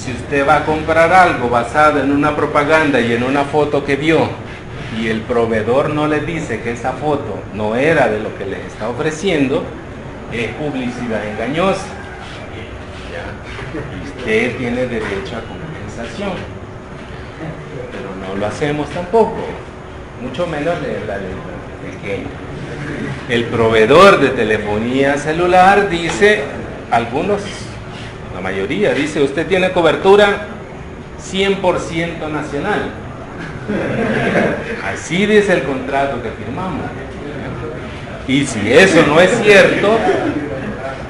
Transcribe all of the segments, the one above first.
si usted va a comprar algo basado en una propaganda y en una foto que vio, y el proveedor no le dice que esa foto no era de lo que les está ofreciendo, es publicidad engañosa. ¿Ya? Y usted tiene derecho a compensación. Pero no lo hacemos tampoco, mucho menos leer la letra pequeña. El proveedor de telefonía celular dice, algunos, la mayoría, dice, usted tiene cobertura 100% nacional. Así dice el contrato que firmamos. Y si eso no es cierto,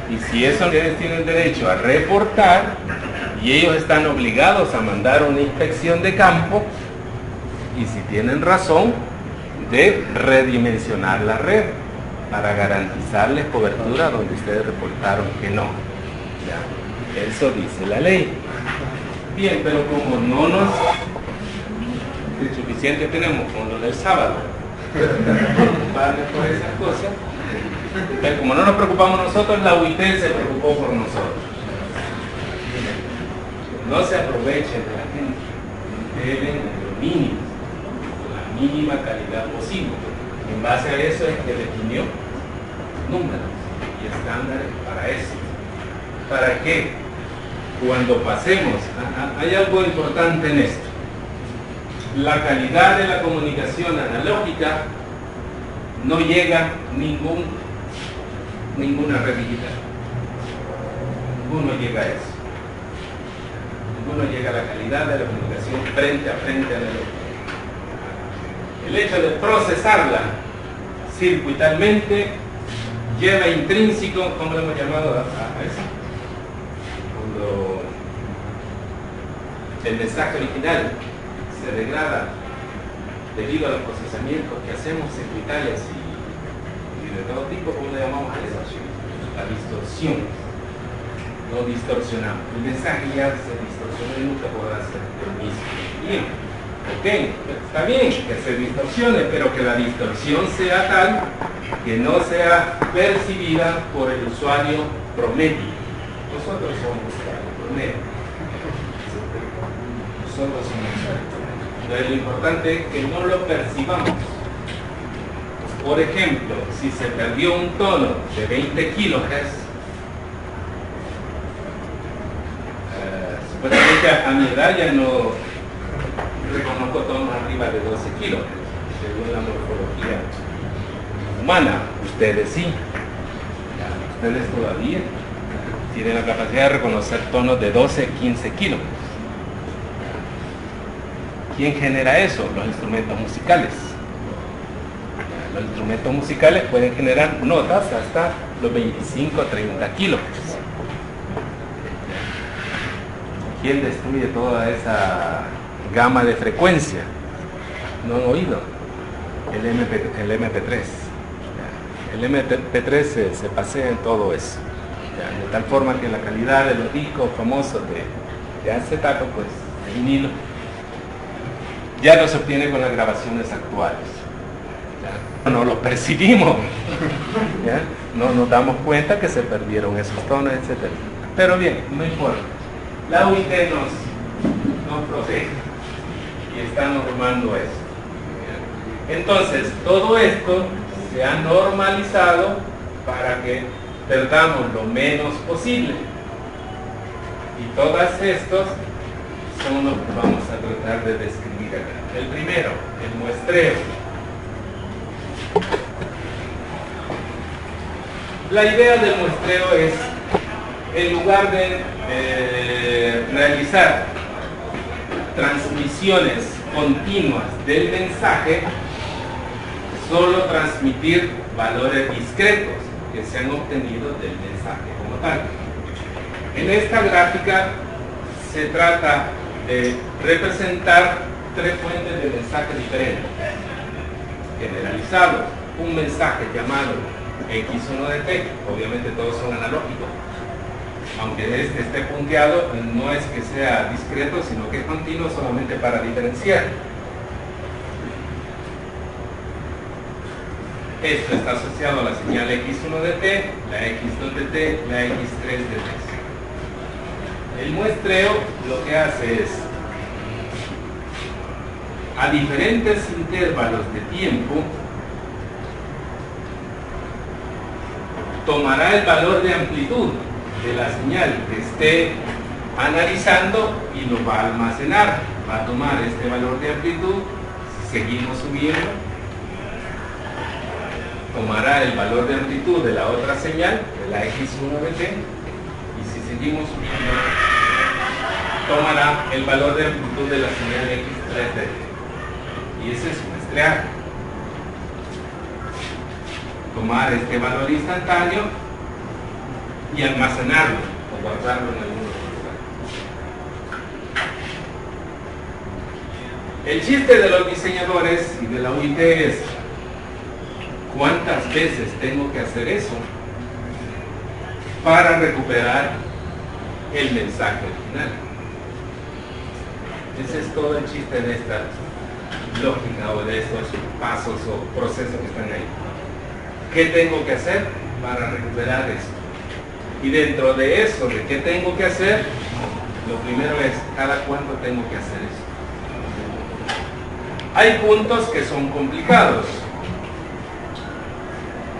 y si eso ustedes tienen derecho a reportar, y ellos están obligados a mandar una inspección de campo, y si tienen razón, de redimensionar la red para garantizarles cobertura donde ustedes reportaron que no. Ya, eso dice la ley. Bien, pero como no nos es suficiente tenemos con lo del sábado, preocuparnos por esas cosas, pero como no nos preocupamos nosotros, la UIT se preocupó por nosotros. No se aprovechen de la gente, deben lo mínimo, la mínima calidad posible. En base a eso es que definió números y estándares para eso. ¿Para qué? Cuando pasemos, hay algo importante en esto. La calidad de la comunicación analógica no llega a ninguna red digital. Ninguno llega a eso. Ninguno llega a la calidad de la comunicación frente a frente analógica. El hecho de procesarla circuitalmente lleva intrínseco, ¿cómo lo hemos llamado a eso? Cuando el mensaje original se degrada debido a los procesamientos que hacemos circuitales y de todo tipo, ¿cómo le llamamos a eso? La distorsión. No distorsionamos. El mensaje ya se distorsionó y nunca podrá ser el mismo. Bien, ok, está bien que se distorsione, pero que la distorsión sea tal que no sea percibida por el usuario promedio. Nosotros somos usuarios promedio. Nosotros somos usuarios promedio. Entonces lo importante es que no lo percibamos. Por ejemplo, si se perdió un tono de 20 kHz, supuestamente a mi edad ya no reconozco tonos arriba de 12 kHz, según la morfología humana. Ustedes sí. Ustedes todavía tienen la capacidad de reconocer tonos de 12, 15 kHz. ¿Quién genera eso? Los instrumentos musicales. Los instrumentos musicales pueden generar notas hasta los 25 a 30 kHz. ¿Quién destruye toda esa gama de frecuencia? No han oído. El MP3. El MP3 se pasea en todo eso. De tal forma que la calidad de los discos famosos de acetato, pues, de vinilo, ya no se obtiene con las grabaciones actuales. ¿Ya? No lo percibimos. ¿Ya? No nos damos cuenta que se perdieron esos tonos, etc. Pero bien, no importa. La UIT nos protege y está normando eso. ¿Ya? Entonces, todo esto se ha normalizado para que perdamos lo menos posible. Y todos estos son los que vamos a tratar de describir acá. El primero, el muestreo. La idea del muestreo es, en lugar de realizar transmisiones continuas del mensaje, solo transmitir valores discretos que se han obtenido del mensaje como tal. En esta gráfica se trata de representar tres fuentes de mensaje diferentes. Generalizado, un mensaje llamado X1DT, obviamente todos son analógicos. Aunque este esté punteado, no es que sea discreto, sino que es continuo solamente para diferenciar. Esto está asociado a la señal X1DT, la X2DT, la X3DT. El muestreo lo que hace es, a diferentes intervalos de tiempo, tomará el valor de amplitud de la señal que esté analizando y lo va a almacenar. Va a tomar este valor de amplitud, si seguimos subiendo, tomará el valor de amplitud de la otra señal, de la X1bt, y si seguimos subiendo, tomará el valor de amplitud de la señal X3dt. Y ese es muestrear. Tomar este valor instantáneo y almacenarlo o guardarlo en algún lugar. El chiste de los diseñadores y de la UIT es cuántas veces tengo que hacer eso para recuperar el mensaje original. Ese es todo el chiste de esta lógica o de estos pasos o procesos que están ahí. ¿Qué tengo que hacer para recuperar esto? Y dentro de eso, de qué tengo que hacer, lo primero es, ¿cada cuánto tengo que hacer eso? Hay puntos que son complicados.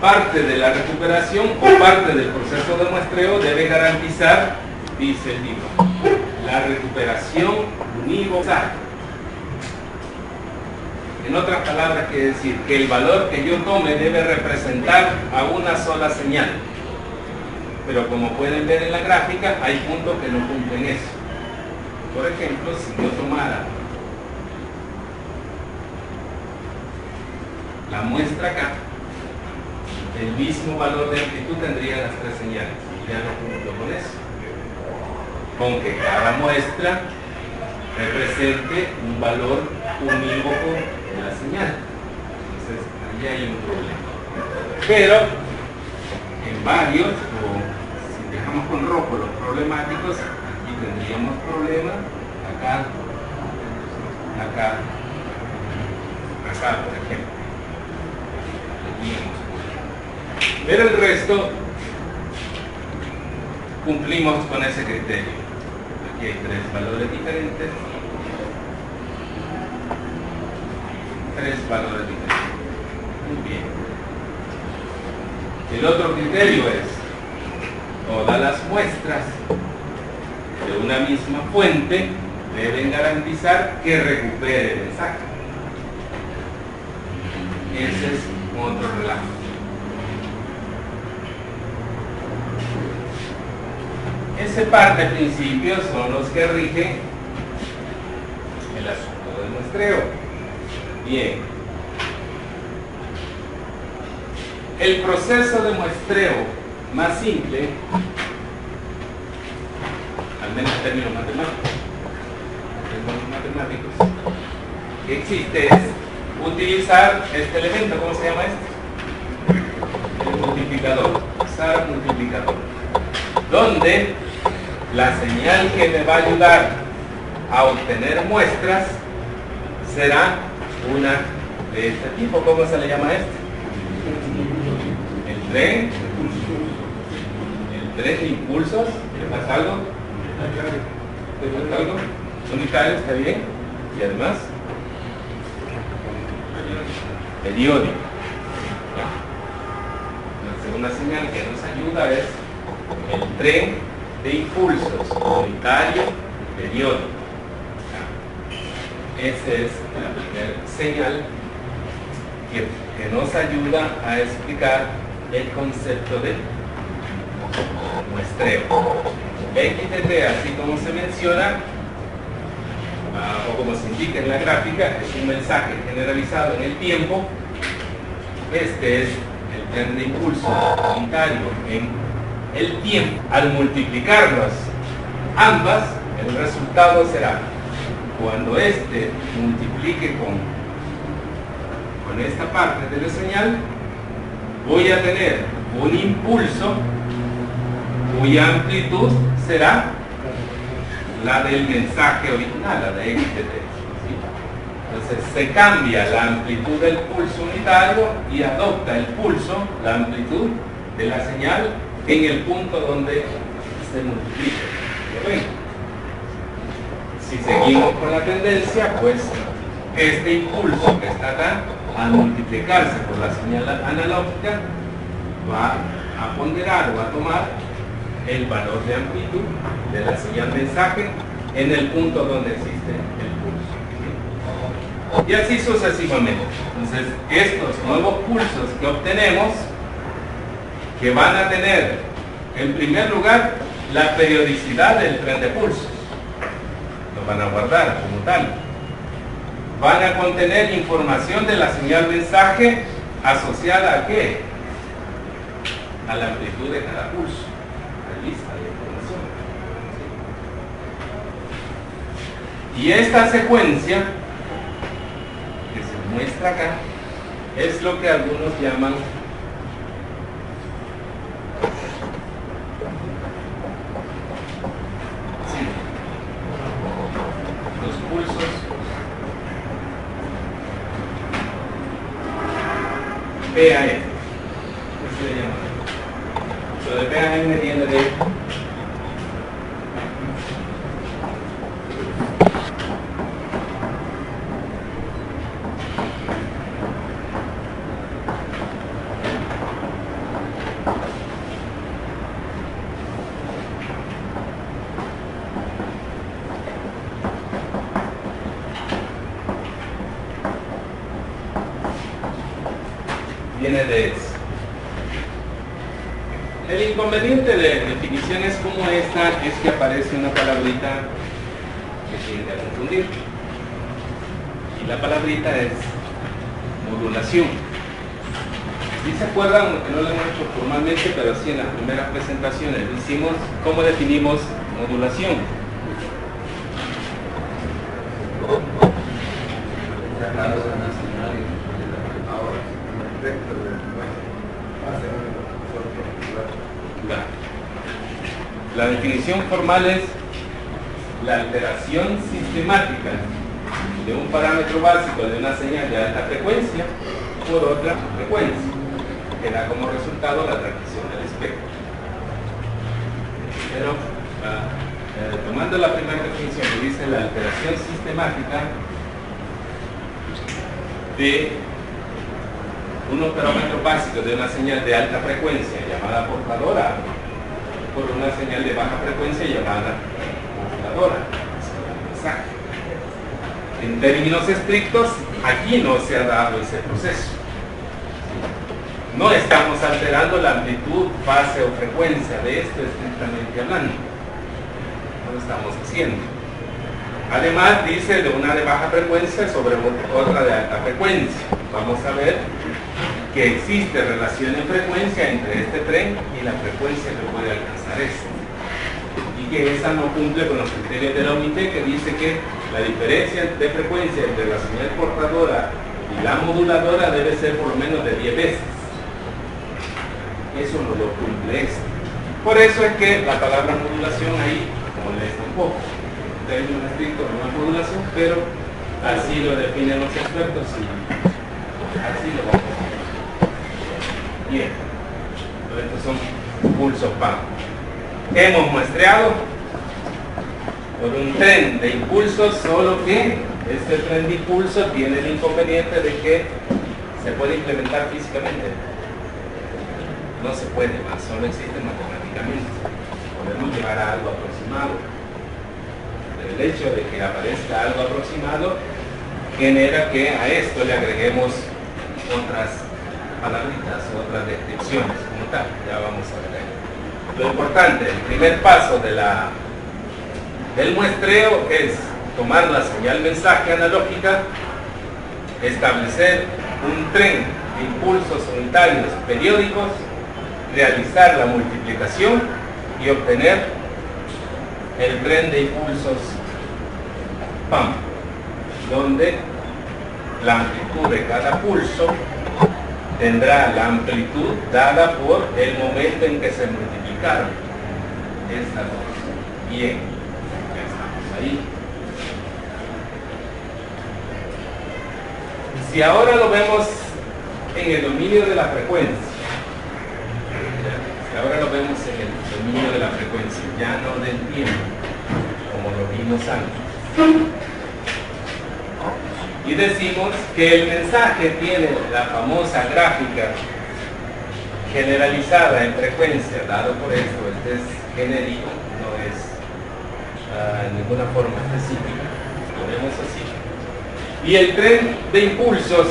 Parte de la recuperación o parte del proceso de muestreo debe garantizar, dice el libro, la recuperación universal. En otras palabras, quiere decir que el valor que yo tome debe representar a una sola señal. Pero como pueden ver en la gráfica, hay puntos que no cumplen eso. Por ejemplo, si yo tomara la muestra acá, el mismo valor de amplitud tendría las tres señales. Y ya no cumplo con eso. Con que cada muestra represente un valor unívoco de la señal. Entonces, ahí hay un problema. Pero, en varios, o si dejamos con rojo los problemáticos, aquí tendríamos problema, acá, por ejemplo. Pero el resto, cumplimos con ese criterio. Aquí hay tres valores diferentes. Muy bien. El otro criterio es, todas las muestras de una misma fuente deben garantizar que recupere el mensaje. Ese es otro relajo. Ese par de principios son los que rigen el asunto del muestreo. Bien. El proceso de muestreo más simple, al menos en términos matemáticos, que existe es utilizar este elemento. ¿Cómo se llama este? El multiplicador. Usar multiplicador. Donde la señal que me va a ayudar a obtener muestras será una de este tipo. ¿Cómo se le llama este? El tren de impulsos. ¿Le falta algo? ¿Le falta algo? Unitario, ¿está bien? Y además, periódico. La segunda señal que nos ayuda es el tren de impulsos, unitario, periódico. Esa es la primera señal que nos ayuda a explicar el concepto de muestreo. XTT, así como se menciona, o como se indica en la gráfica, es un mensaje generalizado en el tiempo. Este es el tren de impulso unitario en el tiempo. Al multiplicarlas ambas, el resultado será, cuando este multiplique con esta parte de la señal, voy a tener un impulso cuya amplitud será la del mensaje original, la de XTT. ¿Sí? Entonces se cambia la amplitud del pulso unitario y adopta el pulso, la amplitud de la señal en el punto donde se multiplica. ¿Lo ven? Si seguimos con la tendencia, pues este impulso que está acá, al multiplicarse por la señal analógica, va a ponderar o a tomar el valor de amplitud de la señal mensaje en el punto donde existe el pulso. Y así sucesivamente. Entonces, estos nuevos pulsos que obtenemos, que van a tener, en primer lugar, la periodicidad del tren de pulsos, lo van a guardar como tal. Van a contener información de la señal mensaje asociada a ¿qué? A la amplitud de cada pulso, la lista de información. Y esta secuencia que se muestra acá es lo que algunos llaman los pulsos PAM. Así le llaman. Lo de PAM viene de eso. El inconveniente de definiciones como esta es que aparece una palabrita que tiende a confundir. Y la palabrita es modulación. Si se acuerdan, que no lo hemos hecho formalmente, pero sí en las primeras presentaciones lo hicimos, ¿cómo definimos modulación? La definición formal es la alteración sistemática de un parámetro básico de una señal de alta frecuencia por otra frecuencia, que da como resultado la transmisión del espectro. Pero, tomando la primera definición que dice la alteración sistemática de un parámetro básico de una señal de alta frecuencia llamada portadora por una señal de baja frecuencia llamada moduladora. En términos estrictos, aquí no se ha dado ese proceso. No estamos alterando la amplitud, fase o frecuencia de esto estrictamente hablando. No lo estamos haciendo. Además dice de una de baja frecuencia sobre otra de alta frecuencia. Vamos a ver que existe relación en frecuencia entre este tren y la frecuencia que puede alcanzar este. Y que esa no cumple con los criterios de la UNIT, que dice que la diferencia de frecuencia entre la señal portadora y la moduladora debe ser por lo menos de 10 veces. Eso no lo cumple este. Por eso es que la palabra modulación ahí molesta un poco. En términos estrictos no es modulación, pero así lo definen los expertos y así lo vamos a hacer. Bien, estos son pulsos PAM. Hemos muestreado por un tren de impulsos, solo que este tren de impulso tiene el inconveniente de que se puede implementar físicamente. No se puede más, solo existe matemáticamente. Podemos llegar a algo aproximado. Pero el hecho de que aparezca algo aproximado genera que a esto le agreguemos otras palabritas u otras descripciones como tal. Ya vamos a ver ahí. Lo importante, el primer paso del muestreo es tomar la señal mensaje analógica, establecer un tren de impulsos unitarios periódicos, realizar la multiplicación y obtener el tren de impulsos PAM, donde la amplitud de cada pulso tendrá la amplitud dada por el momento en que se multiplicaron estas dos. Bien, ya estamos ahí. Si ahora lo vemos en el dominio de la frecuencia, si ahora lo vemos en el dominio de la frecuencia, ya no del tiempo, como lo vimos antes. Y decimos que el mensaje tiene la famosa gráfica generalizada en frecuencia, dado por esto, este es genérico, no es en ninguna forma específica, ponemos así. Y el tren de impulsos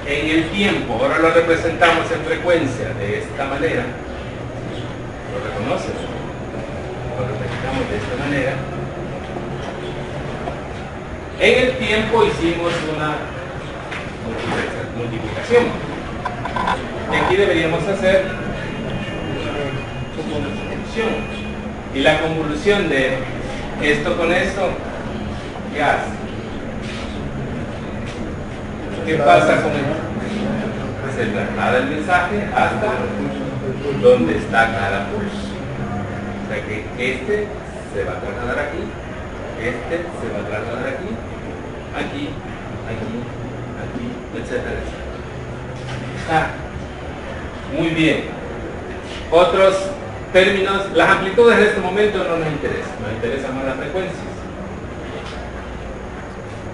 en el tiempo, ahora lo representamos en frecuencia de esta manera, lo reconocen, lo representamos de esta manera. En el tiempo hicimos una multiplicación. Y aquí deberíamos hacer una convolución. Y la convolución de esto con esto, ¿qué hace? ¿Qué pasa con el? Se traslada el mensaje hasta donde está cada pulso. O sea que este se va a trasladar aquí, este se va a trasladar aquí, aquí, etcétera, etcétera. Está muy bien. Otros términos, las amplitudes en este momento no nos interesan más las frecuencias.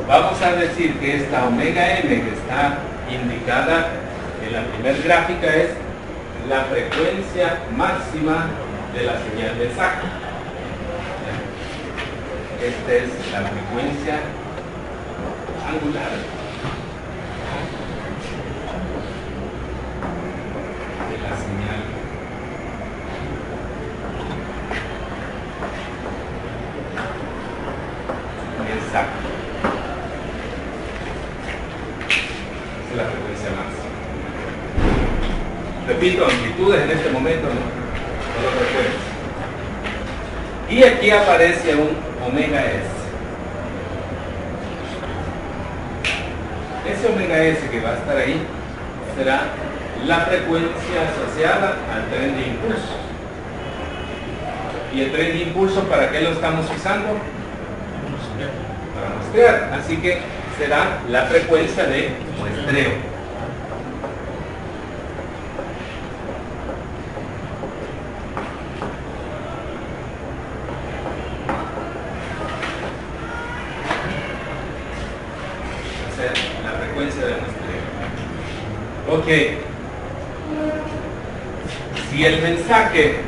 Vamos a decir que esta omega m que está indicada en la primera gráfica es la frecuencia máxima de la señal de mensaje. Esta es la frecuencia angular de la señal mensaje. Esa es la frecuencia máxima. Repito, amplitudes en este momento no lo recuerdo. Y aquí aparece un omega S. Ese omega S que va a estar ahí será la frecuencia asociada al tren de impulso. ¿Y el tren de impulso para qué lo estamos usando? Para muestrear. Así que será la frecuencia de muestreo. La frecuencia de muestreo. Ok. Si el mensaje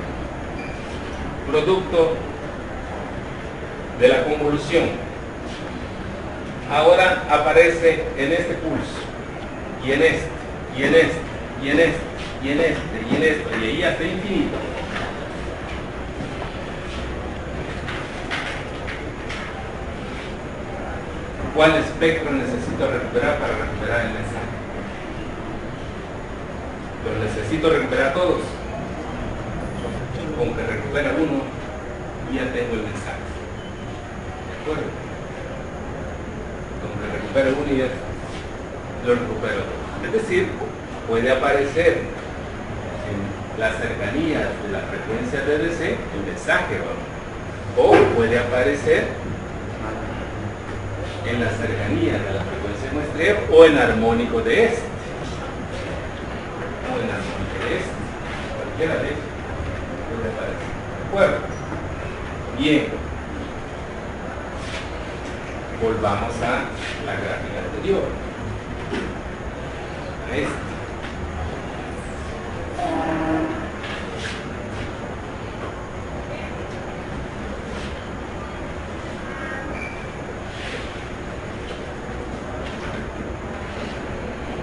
producto de la convolución ahora aparece en este pulso, y en este, y en este, y en este, y en este, y en este, y ahí hasta infinito. ¿Cuál espectro necesito recuperar para recuperar el mensaje? Los necesito recuperar todos. Con que recupera uno, ya tengo el mensaje. ¿De acuerdo? Con que recupere uno y ya lo recupero todo. Es decir, puede aparecer en las cercanías de la frecuencia RDC el mensaje, ¿no? O puede aparecer en las cercanías de la frecuencia de muestreo o en armónico de este. O en armónico de este. Cualquiera de estos puede aparecer. ¿De acuerdo? Bien. Volvamos a la gráfica anterior. A esta.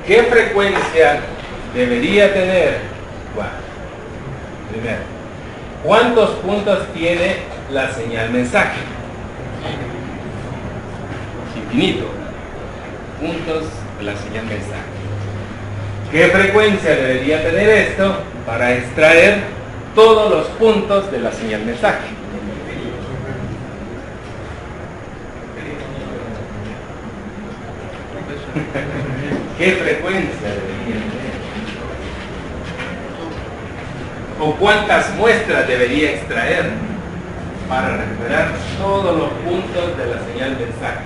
¿Qué frecuencia debería tener? Bueno, primero, ¿cuántos puntos tiene la señal mensaje? Infinito. Puntos de la señal mensaje. ¿Qué frecuencia debería tener esto para extraer todos los puntos de la señal mensaje? ¿Qué frecuencia debería tener? ¿O cuántas muestras debería extraer para recuperar todos los puntos de la señal mensaje?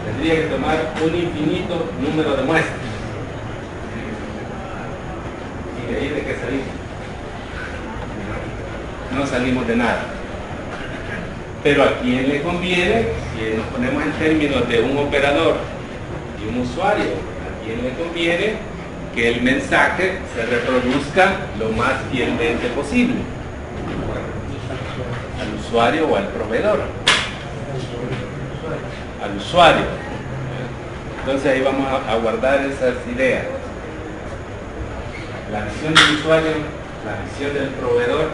Tendría que tomar un infinito número de muestras. ¿Y de ahí de qué salimos? No salimos de nada. Pero a quién le conviene, si nos ponemos en términos de un operador y un usuario, a quién le conviene que el mensaje se reproduzca lo más fielmente posible, al usuario o al proveedor. Al usuario. Entonces ahí vamos a guardar esas ideas. La visión del usuario, la visión del proveedor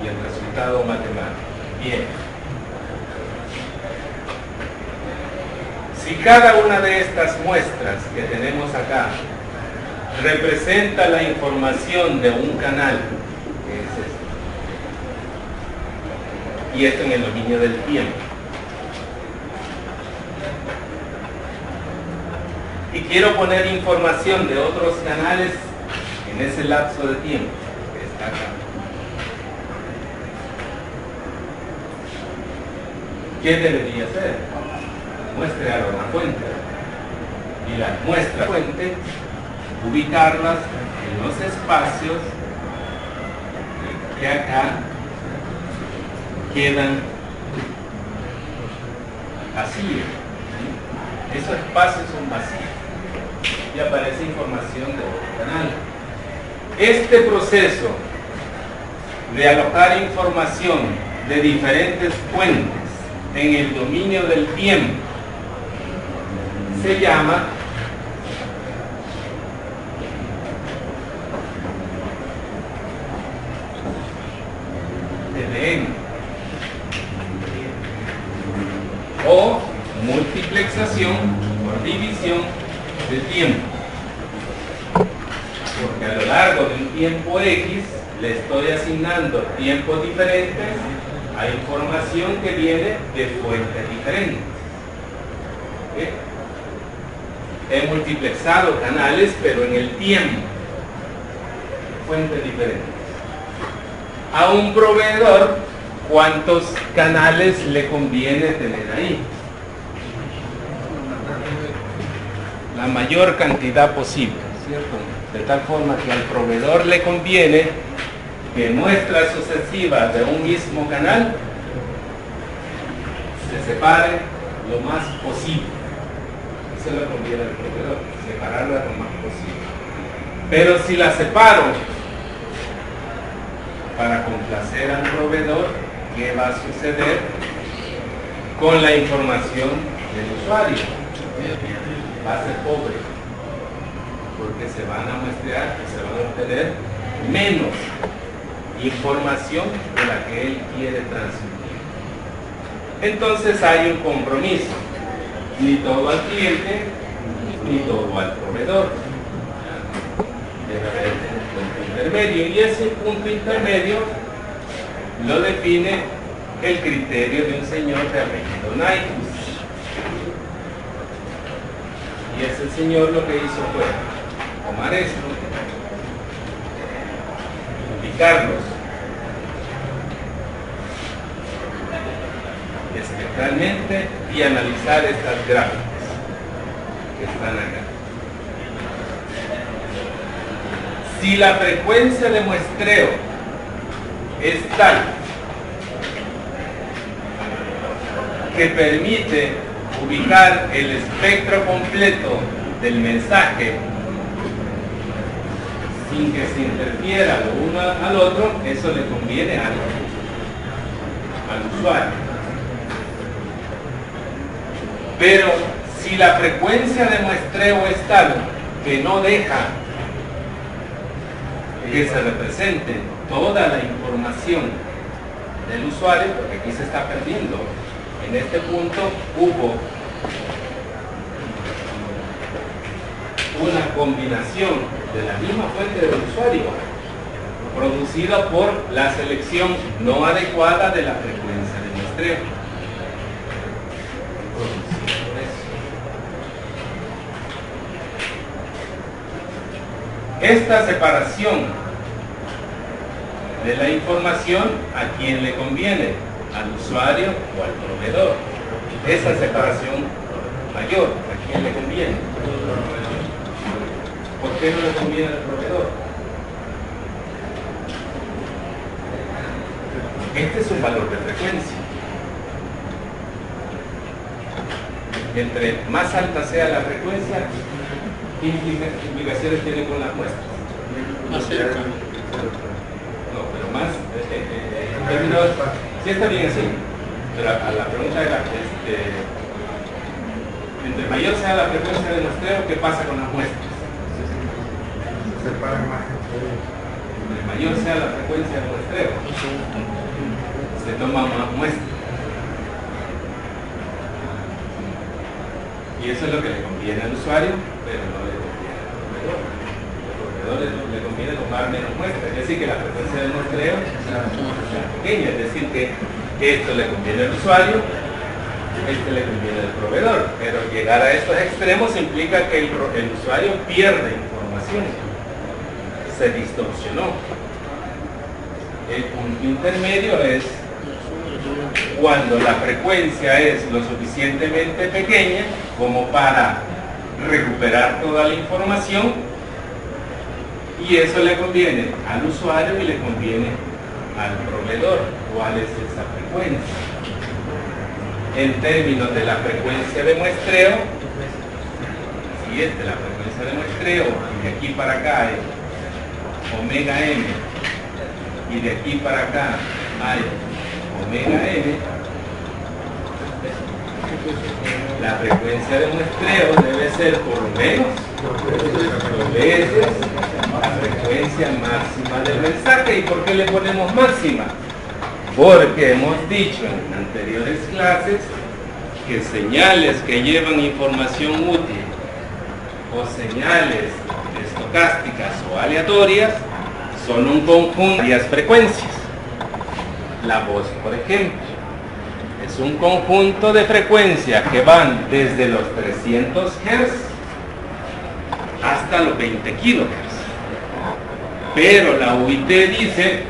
y el resultado matemático. Bien. Si cada una de estas muestras que tenemos acá representa la información de un canal, que es este, y esto en el dominio del tiempo, y quiero poner información de otros canales en ese lapso de tiempo que está acá, ¿qué debería hacer? Muestrear una fuente, y la muestra fuente, ubicarlas en los espacios que acá quedan vacíos. Esos espacios son vacíos y aparece información de otro canal. Este proceso de alojar información de diferentes fuentes en el dominio del tiempo se llama TDM o multiplexación por división del tiempo, porque a lo largo de un tiempo X le estoy asignando tiempos diferentes a información que viene de fuentes diferentes. ¿Okay? He multiplexado canales, pero en el tiempo, fuentes diferentes. A un proveedor, ¿cuántos canales le conviene tener ahí? La mayor cantidad posible, ¿cierto? De tal forma que al proveedor le conviene que muestras sucesivas de un mismo canal se separe lo más posible. Eso le conviene al proveedor, separarla lo más posible. Pero si la separo para complacer al proveedor, ¿qué va a suceder con la información del usuario? Va a ser pobre, porque se van a muestrear, se van a obtener menos información de la que él quiere transmitir. Entonces hay un compromiso, ni todo al cliente, ni todo al proveedor. Debe haber un punto intermedio, y ese punto intermedio lo define el criterio de un señor de apellido Naikus. Y ese señor lo que hizo fue tomar esto, ubicarlos espectralmente y analizar estas gráficas que están acá. Si la frecuencia de muestreo es tal que permite ubicar el espectro completo del mensaje sin que se interfiera lo uno al otro, eso le conviene al usuario. Pero si la frecuencia de muestreo es tal que no deja que se represente toda la información del usuario, porque aquí se está perdiendo. En este punto hubo una combinación de la misma fuente del usuario producida por la selección no adecuada de la frecuencia de muestreo. Esta separación de la información, ¿a quién le conviene? ¿Al usuario o al proveedor? Esa separación mayor, ¿a quién le conviene? ¿Por qué no le conviene al proveedor? Este es un valor de frecuencia. entre más alta sea la frecuencia, ¿qué implicaciones tiene con las muestras? Más cerca. No, pero más, en términos, sí está bien así, pero a la pregunta era, entre mayor sea la frecuencia de muestreo, ¿qué pasa con las muestras? Se separan más. Entre mayor sea la frecuencia de muestreo, se toman más muestras. Y eso es lo que le conviene al usuario, pero no le conviene al proveedor. Al proveedor le conviene tomar menos muestras, es decir, que la frecuencia del muestreo sea pequeña, es decir, que esto le conviene al usuario, este le conviene al proveedor, pero llegar a estos extremos implica que el usuario pierde información, se distorsionó. El punto intermedio es cuando la frecuencia es lo suficientemente pequeña como para recuperar toda la información, y eso le conviene al usuario y le conviene al proveedor. ¿Cuál es esa frecuencia? En términos de la frecuencia de muestreo, si esta es la frecuencia de muestreo y de aquí para acá es omega m y de aquí para acá hay omega n, la frecuencia de muestreo debe ser por lo menos 2 veces la frecuencia máxima del mensaje. ¿Y por qué le ponemos máxima? Porque hemos dicho en anteriores clases que señales que llevan información útil o señales estocásticas o aleatorias son un conjunto de varias frecuencias. La voz, por ejemplo, es un conjunto de frecuencias que van desde los 300 Hz hasta los 20 kHz. Pero la UIT dice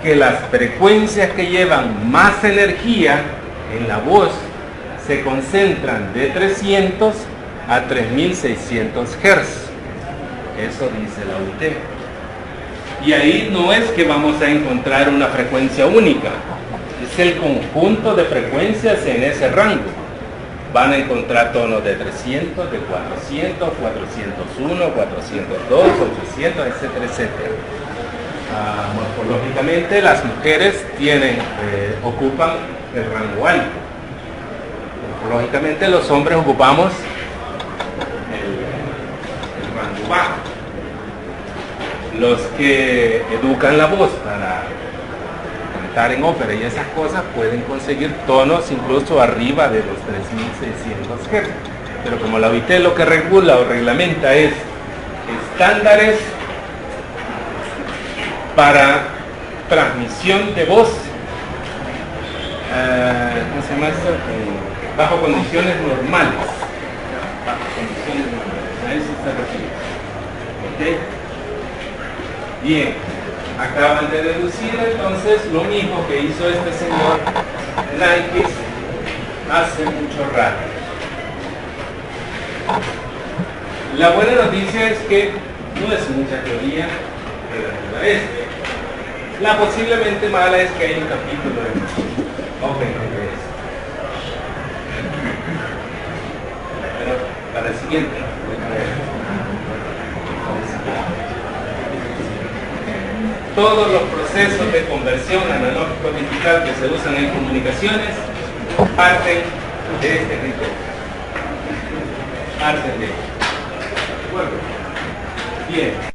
que las frecuencias que llevan más energía en la voz se concentran de 300 a 3600 Hz. Eso dice la UIT. Y ahí no es que vamos a encontrar una frecuencia única, es el conjunto de frecuencias en ese rango. Van a encontrar tonos de 300, de 400, 401, 402, 800, etcétera, etcétera. Morfológicamente las mujeres ocupan el rango alto. Morfológicamente los hombres ocupamos el rango bajo. Los que educan la voz para cantar en ópera y esas cosas pueden conseguir tonos incluso arriba de los 3600 Hz. Pero como la OIT lo que regula o reglamenta es estándares para transmisión de voz, ¿cómo se llama esto? Bajo condiciones normales. Bajo condiciones normales. A eso se refiere. ¿Ok? Bien, acaban de deducir entonces lo mismo que hizo este señor Nike hace mucho rato. La buena noticia es que no es mucha teoría relativa a esto. La posiblemente mala es que hay un capítulo en OpenCV. Pero para el siguiente. Todos los procesos de conversión analógico-digital que se usan en comunicaciones parten de este criterio. Parten de esto. ¿De acuerdo? Bien.